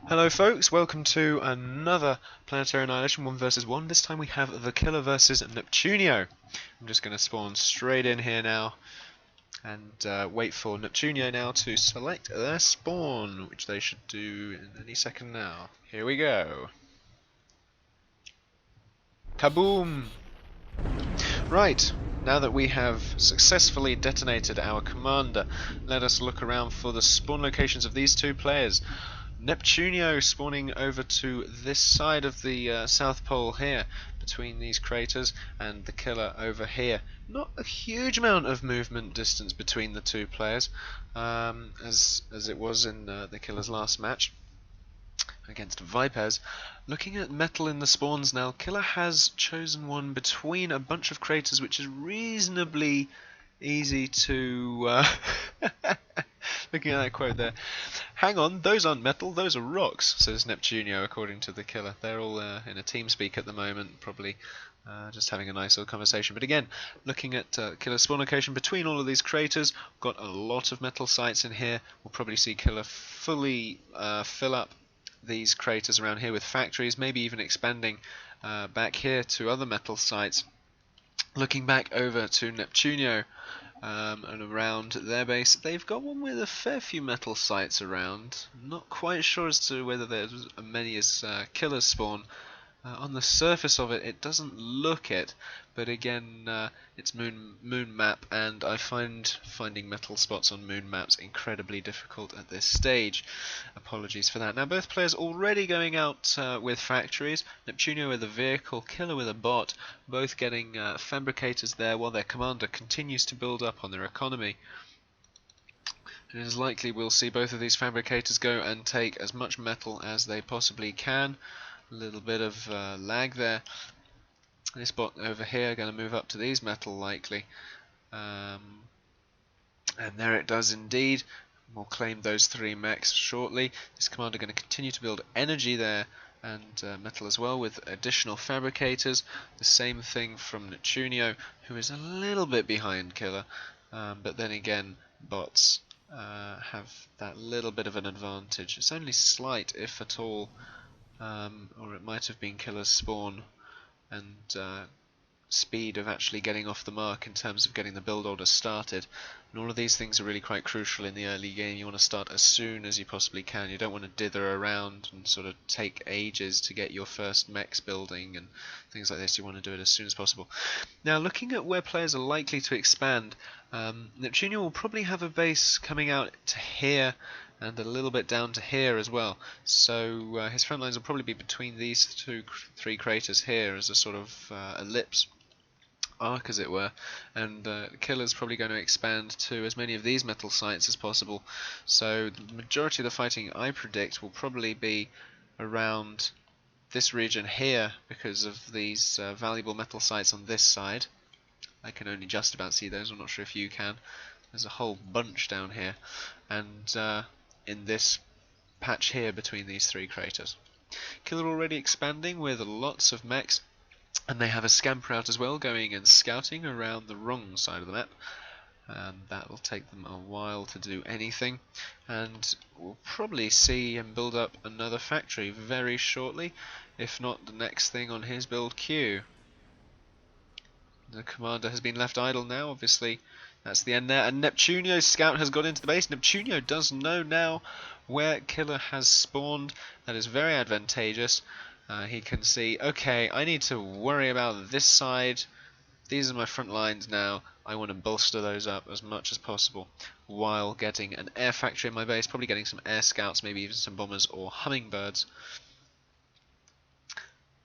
Hello folks, welcome to another Planetary Annihilation 1 versus 1. This time we have the Killer versus Neptunio. I'm just going to spawn straight in here now and wait for Neptunio now to select their spawn, which they should do in any second now. Here we go. Kaboom! Right, now that we have successfully detonated our commander, let us look around for the spawn locations of these two players. Neptunio spawning over to this side of the South Pole here, between these craters, and the Killer over here. Not a huge amount of movement distance between the two players, as it was in the Killer's last match against Vipers. Looking at metal in the spawns now, Killer has chosen one between a bunch of craters, which is reasonably easy to... Looking at that quote there. Hang on, those aren't metal, those are rocks, says Neptunio, according to the Killer. They're all in a team speak at the moment, probably just having a nice little conversation. But again, looking at Killer's spawn location between all of these craters, got a lot of metal sites in here. We'll probably see Killer fully fill up these craters around here with factories, maybe even expanding back here to other metal sites. Looking back over to Neptunio and around their base, they've got one with a fair few metal sites around. Not quite sure as to whether there's as many as Killer's spawn. On the surface of it, it doesn't look it, but again, it's moon map, and I find finding metal spots on moon maps incredibly difficult at this stage. Apologies for that. Now, both players already going out with factories. Neptunio with a vehicle, Killer with a bot, both getting fabricators there, while their commander continues to build up on their economy. It is likely we'll see both of these fabricators go and take as much metal as they possibly can. A little bit of lag there. This bot over here going to move up to these metal likely, and there it does indeed. We'll claim those 3 mechs shortly. This commander going to continue to build energy there and metal as well with additional fabricators. The same thing from Neptunio, who is a little bit behind Killer, but then again bots have that little bit of an advantage. It's only slight, if at all. Or it might have been Killer's spawn and speed of actually getting off the mark in terms of getting the build order started. And all of these things are really quite crucial in the early game. You want to start as soon as you possibly can. You don't want to dither around and sort of take ages to get your first mechs building and things like this. You want to do it as soon as possible. Now, looking at where players are likely to expand, Neptunio will probably have a base coming out to here and a little bit down to here as well. So his front lines will probably be between these 3 craters here as a sort of ellipse arc, as it were, and Killer's probably going to expand to as many of these metal sites as possible. So the majority of the fighting, I predict, will probably be around this region here because of these valuable metal sites on this side. I can only just about see those. I'm not sure if you can. There's a whole bunch down here, and in this patch here between these 3 craters. Killer already expanding with lots of mechs, and they have a scamper out as well, going and scouting around the wrong side of the map, and that will take them a while to do anything, and we'll probably see him build up another factory very shortly, if not the next thing on his build queue. The commander has been left idle now, obviously. That's the end there, and Neptunio's scout has got into the base. Neptunio does know now where Killer has spawned. That is very advantageous. He can see, okay, I need to worry about this side. These are my front lines now. I want to bolster those up as much as possible while getting an air factory in my base, probably getting some air scouts, maybe even some bombers or hummingbirds.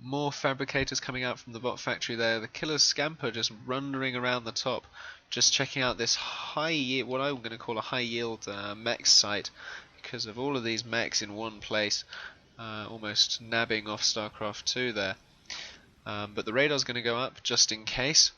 More fabricators coming out from the bot factory there. The Killer's scamper just wandering around the top, just checking out this what I'm going to call a high yield mech site, because of all of these mechs in one place, almost nabbing off StarCraft 2 there. But the radar's going to go up just in case,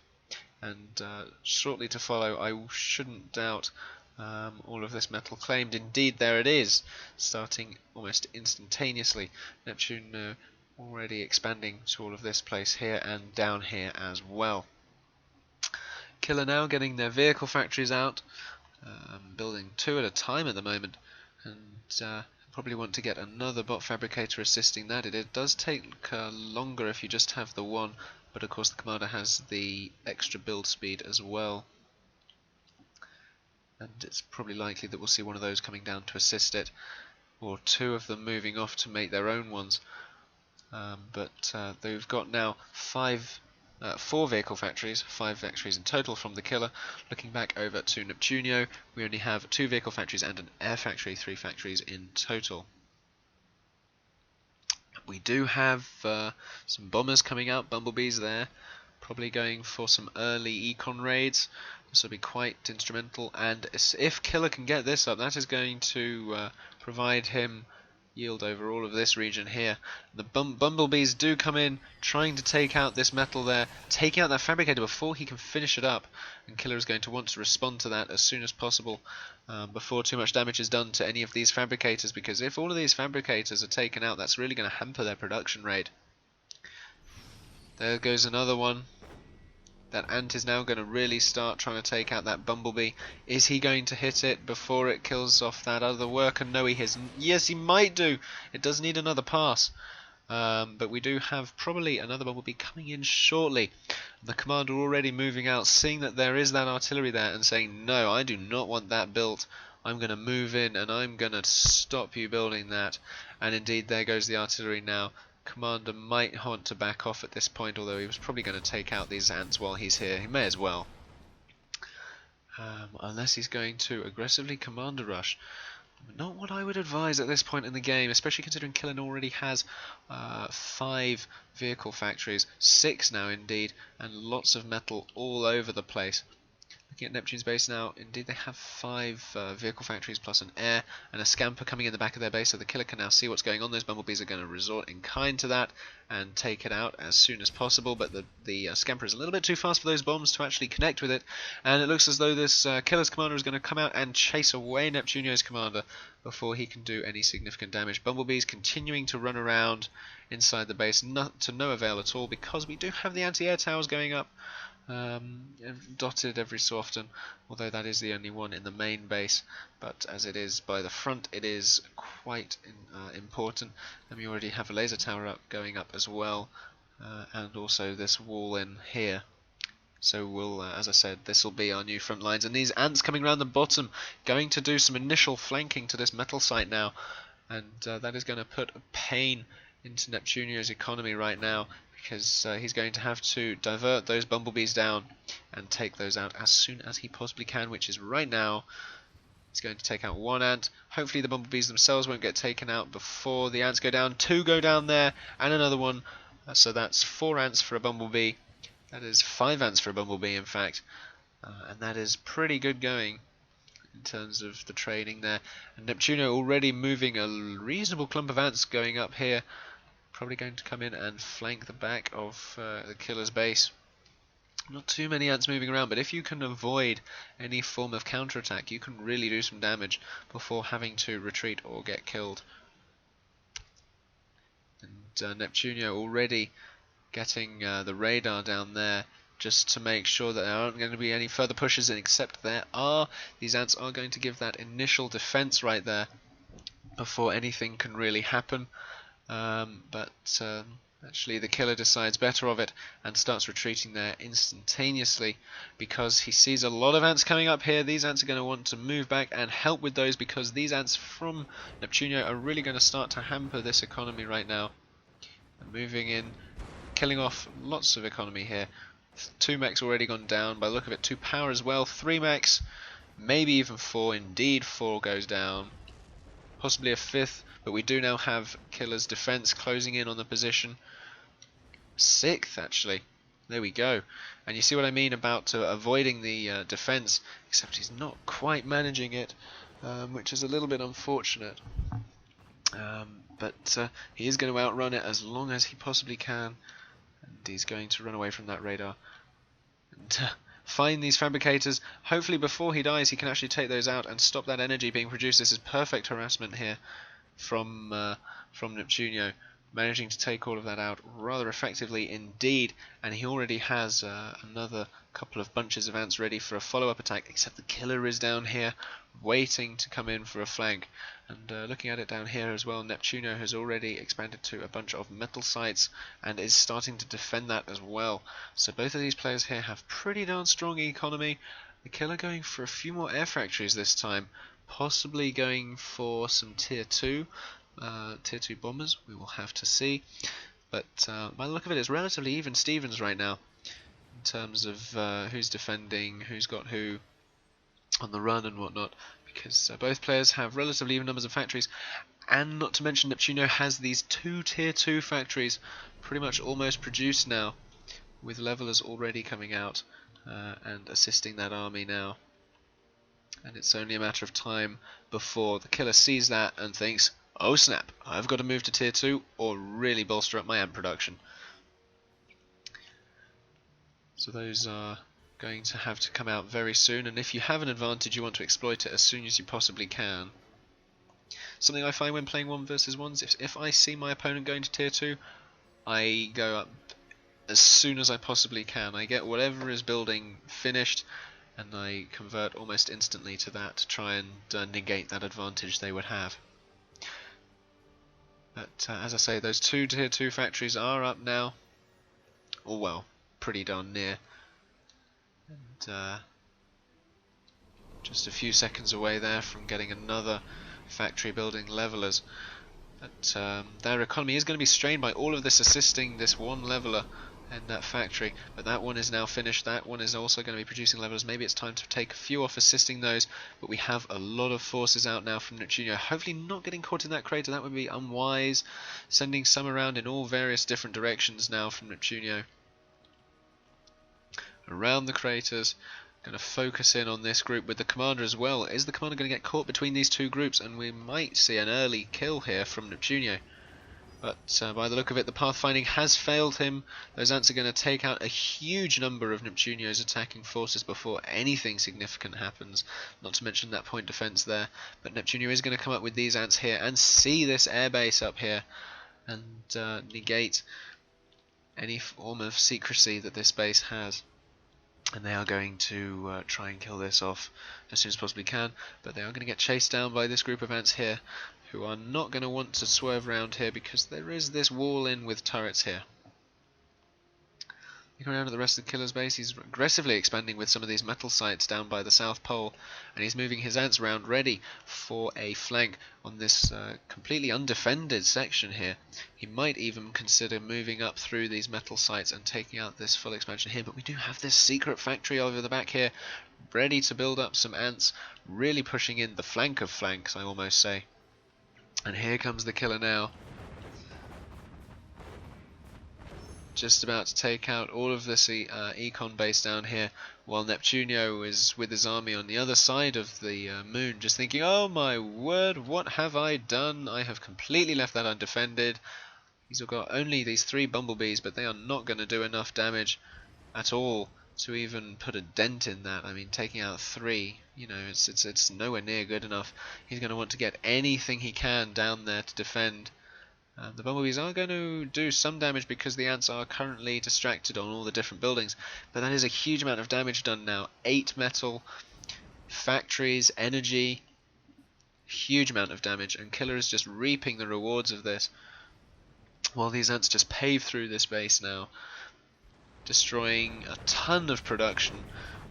and shortly to follow, I shouldn't doubt all of this metal claimed. Indeed, there it is, starting almost instantaneously. Neptune already expanding to all of this place here and down here as well. Killer now getting their vehicle factories out, building 2 at a time at the moment, and Probably want to get another bot fabricator assisting that. It does take longer if you just have the one, but of course the commander has the extra build speed as well. And it's probably likely that we'll see one of those coming down to assist it, or two of them moving off to make their own ones. But they've got now 4 vehicle factories, 5 factories in total from the killer. Looking back over to Neptunio, we only have 2 vehicle factories and an air factory, 3 factories in total. We do have some bombers coming out, bumblebees there, probably going for some early econ raids. This will be quite instrumental, and if killer can get this up, that is going to provide him yield over all of this region here. The bumblebees do come in, trying to take out this metal there, taking out that fabricator before he can finish it up, and killer is going to want to respond to that as soon as possible, before too much damage is done to any of these fabricators, because if all of these fabricators are taken out, that's really going to hamper their production rate. There goes another one. That ant is now going to really start trying to take out that bumblebee. Is he going to hit it before it kills off that other worker? No, he isn't. Yes, he might do. It does need another pass. But we do have probably another bumblebee coming in shortly. The commander already moving out, seeing that there is that artillery there and saying, no, I do not want that built. I'm going to move in and I'm going to stop you building that. And indeed, there goes the artillery now. Commander might want to back off at this point, although he was probably going to take out these ants while he's here. He may as well. Unless he's going to aggressively commander rush. Not what I would advise at this point in the game, especially considering Killen already has 5 vehicle factories, 6 now indeed, and lots of metal all over the place. Looking at Neptune's base now, indeed they have 5 vehicle factories plus an air and a scamper coming in the back of their base, so the killer can now see what's going on. Those bumblebees are going to resort in kind to that and take it out as soon as possible, but the scamper is a little bit too fast for those bombs to actually connect with it, and it looks as though this killer's commander is going to come out and chase away Neptunio's commander before he can do any significant damage. Bumblebees continuing to run around inside the base, not to no avail at all, because we do have the anti-air towers going up. Dotted every so often, although that is the only one in the main base, but as it is by the front it is quite important. And we already have a laser tower going up as well, and also this wall in here. So we'll, as I said, this will be our new front lines, and these ants coming around the bottom going to do some initial flanking to this metal site now, and that is going to put a pain into Neptunio's economy right now, because he's going to have to divert those bumblebees down and take those out as soon as he possibly can, which is right now. He's going to take out 1 ant. Hopefully the bumblebees themselves won't get taken out before the ants go down. 2 go down there, and another one. So that's 4 ants for a bumblebee. That is 5 ants for a bumblebee, in fact. And that is pretty good going in terms of the trading there. And Neptunio already moving a reasonable clump of ants going up here. Probably going to come in and flank the back of the killer's base. Not too many ants moving around, but if you can avoid any form of counterattack, you can really do some damage before having to retreat or get killed. And Neptunio already getting the radar down there just to make sure that there aren't going to be any further pushes, and except there are. These ants are going to give that initial defense right there before anything can really happen. Actually the killer decides better of it and starts retreating there instantaneously, because he sees a lot of ants coming up here. These ants are going to want to move back and help with those, because these ants from Neptunio are really going to start to hamper this economy right now. And moving in, killing off lots of economy here. 2 mechs already gone down, by the look of it. 2 power as well, 3 mechs, maybe even 4. Indeed 4 goes down, possibly a 5th. But we do now have killer's defense closing in on the position. 6th, actually. There we go. And you see what I mean about avoiding the defense, except he's not quite managing it, which is a little bit unfortunate. But he is going to outrun it as long as he possibly can. And he's going to run away from that radar. And find these fabricators. Hopefully before he dies he can actually take those out and stop that energy being produced. This is perfect harassment here from Neptunio. managing to take all of that out rather effectively indeed, and he already has another couple of bunches of ants ready for a follow-up attack, except the killer is down here waiting to come in for a flank. And looking at it down here as well, Neptunio has already expanded to a bunch of metal sites and is starting to defend that as well. So both of these players here have pretty darn strong economy. The killer going for a few more air factories this time, possibly going for some tier 2 bombers. We will have to see, but by the look of it, it's relatively even Stevens right now in terms of who's defending, who's got who on the run and whatnot, because both players have relatively even numbers of factories, and not to mention Neptunio has these 2 tier 2 factories pretty much almost produced now, with levelers already coming out and assisting that army now. And it's only a matter of time before the killer sees that and thinks, oh snap, I've got to move to tier 2 or really bolster up my amp production. So those are going to have to come out very soon, and if you have an advantage you want to exploit it as soon as you possibly can. Something I find when playing 1 versus 1s, if I see my opponent going to tier 2, I go up as soon as I possibly can. I get whatever is building finished and I convert almost instantly to that to try and negate that advantage they would have. But as I say, those 2 tier 2 factories are up now, or well, pretty darn near, and just a few seconds away there from getting another factory building levelers. But their economy is going to be strained by all of this assisting this one leveler in that factory, but that one is now finished. That one is also going to be producing levelers. Maybe it's time to take a few off assisting those, but we have a lot of forces out now from Neptunio, hopefully not getting caught in that crater. That would be unwise, sending some around in all various different directions now from Neptunio around the craters. Going to focus in on this group with the commander as well. Is the commander going to get caught between these 2 groups, and we might see an early kill here from Neptunio? But by the look of it, the pathfinding has failed him. Those ants are going to take out a huge number of Neptunio's attacking forces before anything significant happens, not to mention that point defense there. But Neptunio is going to come up with these ants here and see this airbase up here and negate any form of secrecy that this base has. And they are going to try and kill this off as soon as possibly can, but they are going to get chased down by this group of ants here, who are not going to want to swerve around here because there is this wall in with turrets here. Looking around at the rest of the killer's base, he's aggressively expanding with some of these metal sites down by the South Pole, and he's moving his ants around ready for a flank on this completely undefended section here. He might even consider moving up through these metal sites and taking out this full expansion here, but we do have this secret factory over the back here, ready to build up some ants, really pushing in the flank of flanks, I almost say. And here comes the killer now. Just about to take out all of this econ base down here, while Neptunio is with his army on the other side of the moon, just thinking, oh my word, what have I done? I have completely left that undefended. He's got only these 3 bumblebees, but they are not going to do enough damage at all to even put a dent in that. I mean, taking out 3, you know, it's nowhere near good enough. He's going to want to get anything he can down there to defend. The bumblebees are going to do some damage because the ants are currently distracted on all the different buildings, but that is a huge amount of damage done now. 8 metal, factories, energy, huge amount of damage, and killer is just reaping the rewards of this, while these ants just pave through this base now, destroying a ton of production,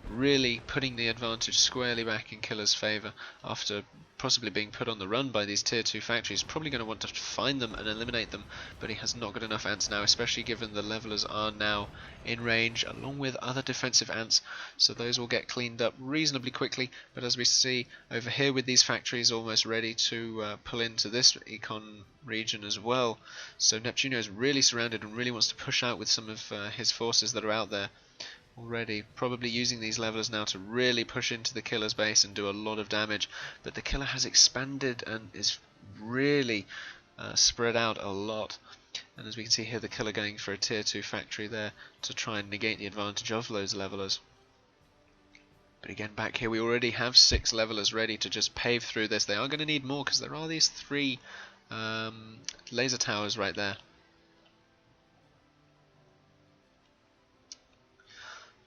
really putting the advantage squarely back in killer's favour after possibly being put on the run by these tier 2 factories. Probably going to want to find them and eliminate them, but he has not got enough ants now, especially given the levelers are now in range along with other defensive ants, so those will get cleaned up reasonably quickly. But as we see over here with these factories almost ready to pull into this econ region as well, so Neptunio is really surrounded and really wants to push out with some of his forces that are out there already, probably using these levelers now to really push into the killer's base and do a lot of damage. But the killer has expanded and is really spread out a lot, and as we can see here, the killer going for a tier 2 factory there to try and negate the advantage of those levelers. But again, back here we already have 6 levelers ready to just pave through this. They are going to need more because there are these 3 laser towers right there.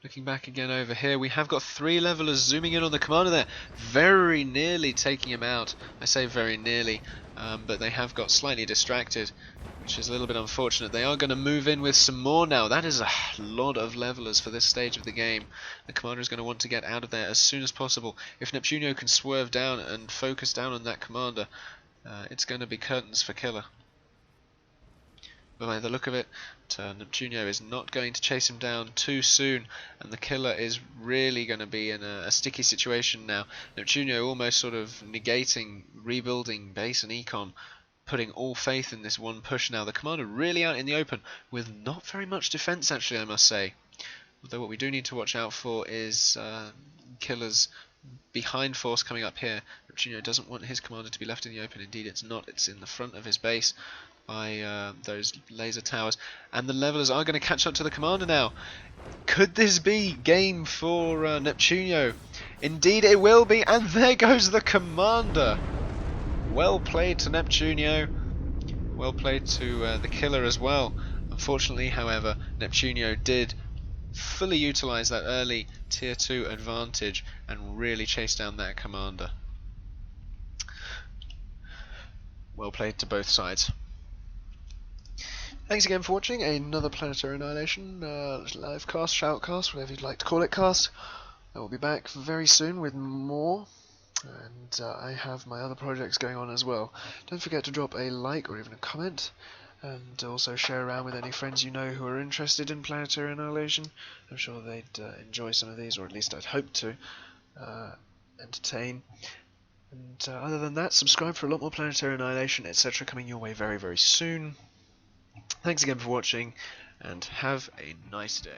Looking back again over here, we have got 3 levelers zooming in on the commander there, very nearly taking him out. I say very nearly, but they have got slightly distracted, which is a little bit unfortunate. They are going to move in with some more now. That is a lot of levelers for this stage of the game. The commander is going to want to get out of there as soon as possible. If Neptunio can swerve down and focus down on that commander, it's going to be curtains for killer. By the look of it, Neptunio is not going to chase him down too soon, and the killer is really going to be in a sticky situation now. Neptunio almost sort of negating, rebuilding base and econ, putting all faith in this one push now. The commander really out in the open with not very much defense, actually, I must say. Although what we do need to watch out for is killer's behind force coming up here. Neptunio doesn't want his commander to be left in the open. Indeed, it's not. It's in the front of his base by those laser towers, and the levelers are going to catch up to the commander now. Could this be game for Neptunio? Indeed it will be, and there goes the commander. Well played to Neptunio, well played to the killer as well. Unfortunately, however, Neptunio did fully utilise that early tier 2 advantage and really chase down that commander. Well played to both sides. Thanks again for watching another Planetary Annihilation live cast, shoutcast, whatever you'd like to call it, cast. I will be back very soon with more, and I have my other projects going on as well. Don't forget to drop a like or even a comment, and also share around with any friends you know who are interested in Planetary Annihilation. I'm sure they'd enjoy some of these, or at least I'd hope to entertain. And other than that, subscribe for a lot more Planetary Annihilation, etc. coming your way very, very soon. Thanks again for watching, and have a nice day.